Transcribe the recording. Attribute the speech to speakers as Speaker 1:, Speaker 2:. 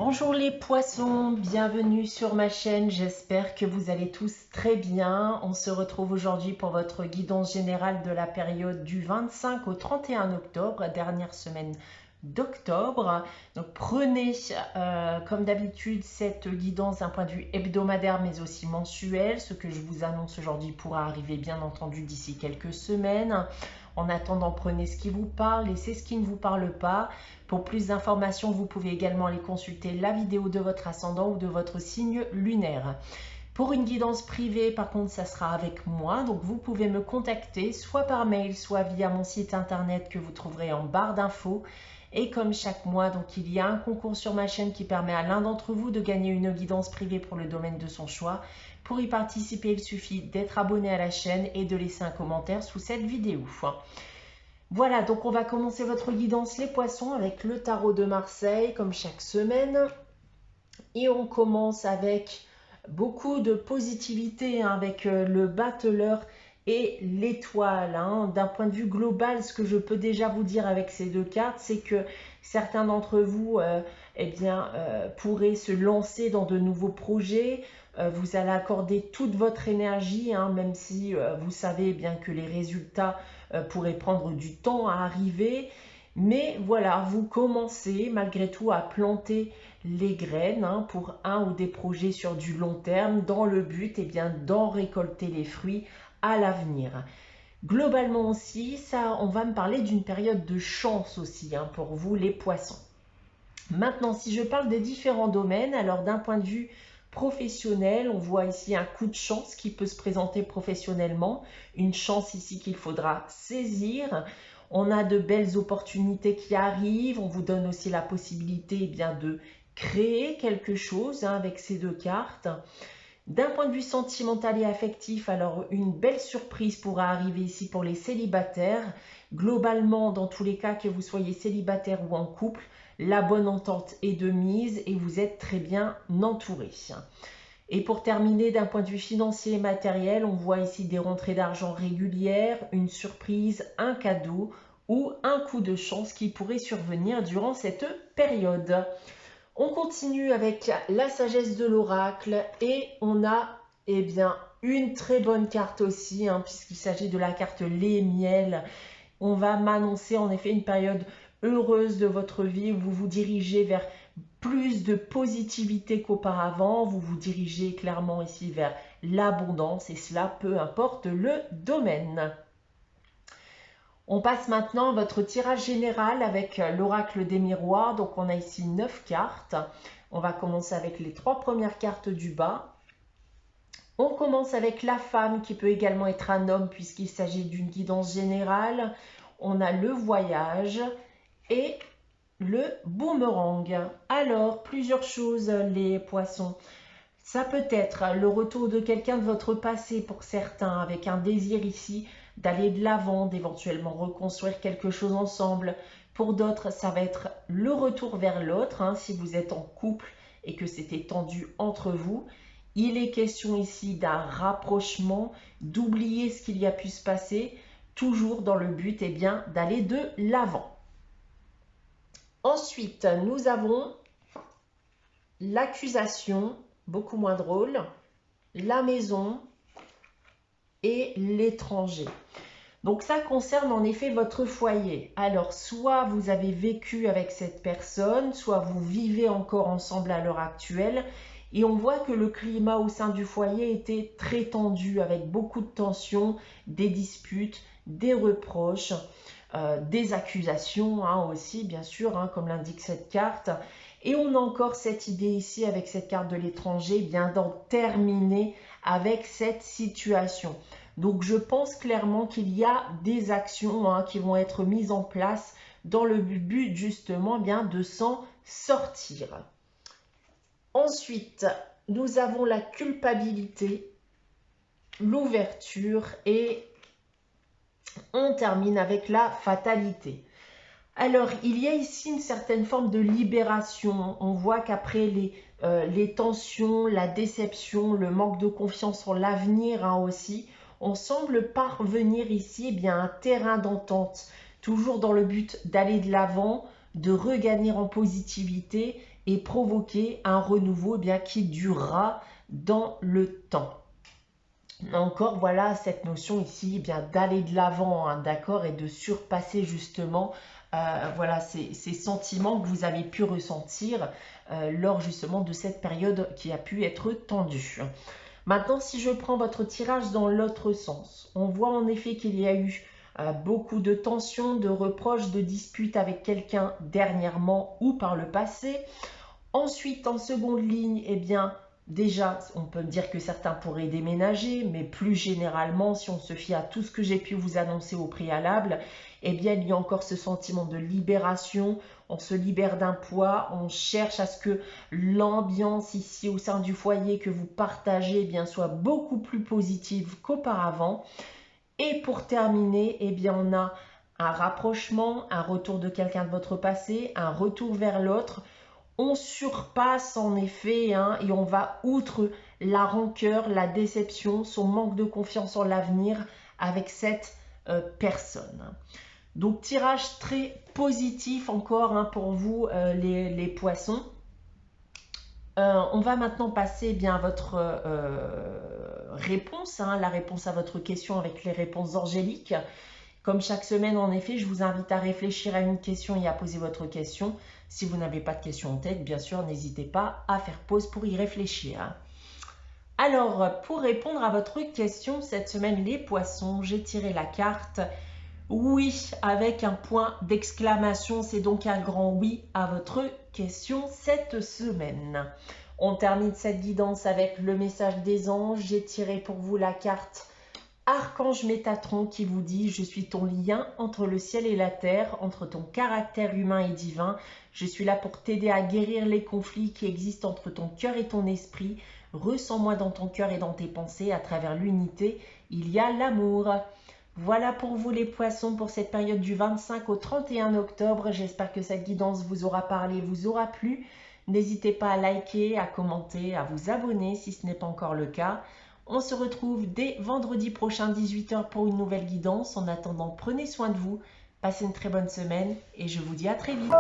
Speaker 1: Bonjour les poissons, bienvenue sur ma chaîne, j'espère que vous allez tous très bien. On se retrouve aujourd'hui pour votre guidance générale de la période du 25 au 31 octobre, dernière semaine d'octobre. Donc prenez comme d'habitude cette guidance d'un point de vue hebdomadaire mais aussi mensuel. Ce que je vous annonce aujourd'hui pourra arriver bien entendu d'ici quelques semaines. En attendant, prenez ce qui vous parle, laissez ce qui ne vous parle pas. Pour plus d'informations, vous pouvez également aller consulter la vidéo de votre ascendant ou de votre signe lunaire. Pour une guidance privée, par contre, ça sera avec moi. Donc, vous pouvez me contacter soit par mail, soit via mon site internet que vous trouverez en barre d'infos. Et comme chaque mois, donc il y a un concours sur ma chaîne qui permet à l'un d'entre vous de gagner une guidance privée pour le domaine de son choix. Pour y participer, il suffit d'être abonné à la chaîne et de laisser un commentaire sous cette vidéo. Voilà, donc on va commencer votre guidance les poissons avec le tarot de Marseille comme chaque semaine. Et on commence avec beaucoup de positivité avec le battleur et l'étoile. D'un point de vue global, ce que je peux déjà vous dire avec ces deux cartes, c'est que certains d'entre vous pourraient se lancer dans de nouveaux projets. Vous allez accorder toute votre énergie, même si vous savez bien que les résultats pourraient prendre du temps à arriver. Mais voilà, vous commencez malgré tout à planter les graines pour un ou des projets sur du long terme dans le but d'en récolter les fruits à l'avenir. Globalement aussi, on va me parler d'une période de chance aussi pour vous les poissons. Maintenant, si je parle des différents domaines, alors d'un point de vue professionnel, on voit ici un coup de chance qui peut se présenter professionnellement, une chance ici qu'il faudra saisir. On a de belles opportunités qui arrivent, on vous donne aussi la possibilité de créer quelque chose avec ces deux cartes. D'un point de vue sentimental et affectif, alors une belle surprise pourra arriver ici pour les célibataires. Globalement, dans tous les cas, que vous soyez célibataire ou en couple, la bonne entente est de mise et vous êtes très bien entouré. Et pour terminer, d'un point de vue financier et matériel, on voit ici des rentrées d'argent régulières, une surprise, un cadeau ou un coup de chance qui pourrait survenir durant cette période. On continue avec la sagesse de l'oracle et on a une très bonne carte aussi, puisqu'il s'agit de la carte lait et miel. On va m'annoncer en effet une période heureuse de votre vie où vous vous dirigez vers plus de positivité qu'auparavant. Vous vous dirigez clairement ici vers l'abondance et cela peu importe le domaine. On passe maintenant à votre tirage général avec l'oracle des miroirs. Donc on a ici 9 cartes. On va commencer avec les 3 premières cartes du bas. On commence avec la femme qui peut également être un homme puisqu'il s'agit d'une guidance générale. On a le voyage et le boomerang. Alors, plusieurs choses les poissons. Ça peut être le retour de quelqu'un de votre passé pour certains, avec un désir ici d'aller de l'avant, d'éventuellement reconstruire quelque chose ensemble. Pour d'autres, ça va être le retour vers l'autre, si vous êtes en couple et que c'était tendu entre vous. Il est question ici d'un rapprochement, d'oublier ce qu'il y a pu se passer, toujours dans le but d'aller de l'avant. Ensuite, nous avons l'accusation, beaucoup moins drôle, la maison et l'étranger. Donc ça concerne en effet votre foyer. Alors soit vous avez vécu avec cette personne, soit vous vivez encore ensemble à l'heure actuelle. Et on voit que le climat au sein du foyer était très tendu avec beaucoup de tensions, des disputes, des reproches, des accusations aussi bien sûr, comme l'indique cette carte. Et on a encore cette idée ici avec cette carte de l'étranger, d'en terminer avec cette situation. Donc je pense clairement qu'il y a des actions qui vont être mises en place dans le but justement de s'en sortir. Ensuite, nous avons la culpabilité, l'ouverture et on termine avec la fatalité. Alors, il y a ici une certaine forme de libération. On voit qu'après les tensions, la déception, le manque de confiance en l'avenir aussi, on semble parvenir ici à un terrain d'entente, toujours dans le but d'aller de l'avant, de regagner en positivité et provoquer un renouveau qui durera dans le temps. Encore, voilà cette notion ici d'aller de l'avant, d'accord, et de surpasser justement voilà, ces sentiments que vous avez pu ressentir lors justement de cette période qui a pu être tendue. Maintenant, si je prends votre tirage dans l'autre sens, on voit en effet qu'il y a eu beaucoup de tensions, de reproches, de disputes avec quelqu'un dernièrement ou par le passé. Ensuite, en seconde ligne, déjà, on peut dire que certains pourraient déménager, mais plus généralement, si on se fie à tout ce que j'ai pu vous annoncer au préalable, il y a encore ce sentiment de libération. On se libère d'un poids, on cherche à ce que l'ambiance ici au sein du foyer que vous partagez soit beaucoup plus positive qu'auparavant. Et pour terminer, on a un rapprochement, un retour de quelqu'un de votre passé, un retour vers l'autre. On surpasse en effet et on va outre la rancœur, la déception, son manque de confiance en l'avenir avec cette personne. Donc tirage très positif encore pour vous les poissons. On va maintenant passer à votre réponse, la réponse à votre question avec les réponses angéliques. Comme chaque semaine, en effet, je vous invite à réfléchir à une question et à poser votre question. Si vous n'avez pas de question en tête, bien sûr, n'hésitez pas à faire pause pour y réfléchir. Alors, pour répondre à votre question, cette semaine, les poissons, j'ai tiré la carte oui avec un point d'exclamation. C'est donc un grand oui à votre question cette semaine. On termine cette guidance avec le message des anges. J'ai tiré pour vous la carte Archange Métatron qui vous dit « Je suis ton lien entre le ciel et la terre, entre ton caractère humain et divin. Je suis là pour t'aider à guérir les conflits qui existent entre ton cœur et ton esprit. Ressens-moi dans ton cœur et dans tes pensées. À travers l'unité, il y a l'amour. » Voilà pour vous les poissons pour cette période du 25 au 31 octobre. J'espère que cette guidance vous aura parlé, vous aura plu. N'hésitez pas à liker, à commenter, à vous abonner si ce n'est pas encore le cas. On se retrouve dès vendredi prochain 18 h pour une nouvelle guidance. En attendant, prenez soin de vous, passez une très bonne semaine et je vous dis à très vite.